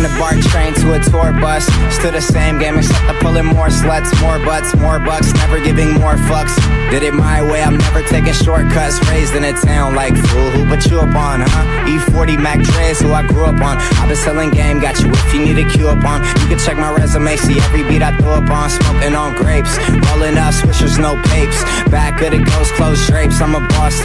from the BART train to a tour bus. Still the same game except I'm pulling more sluts, more butts, more bucks, never giving more fucks. Did it my way, I'm never taking shortcuts. Raised in a town like fool, who put you up on, huh? E40 Mac Dre's who I grew up on. I've been selling game, got you if you need a cue up on. You can check my resume, see every beat I throw up on. Smoking on grapes, rolling up swishers, no papes. Back of the ghost, closed drapes, I'm a boss.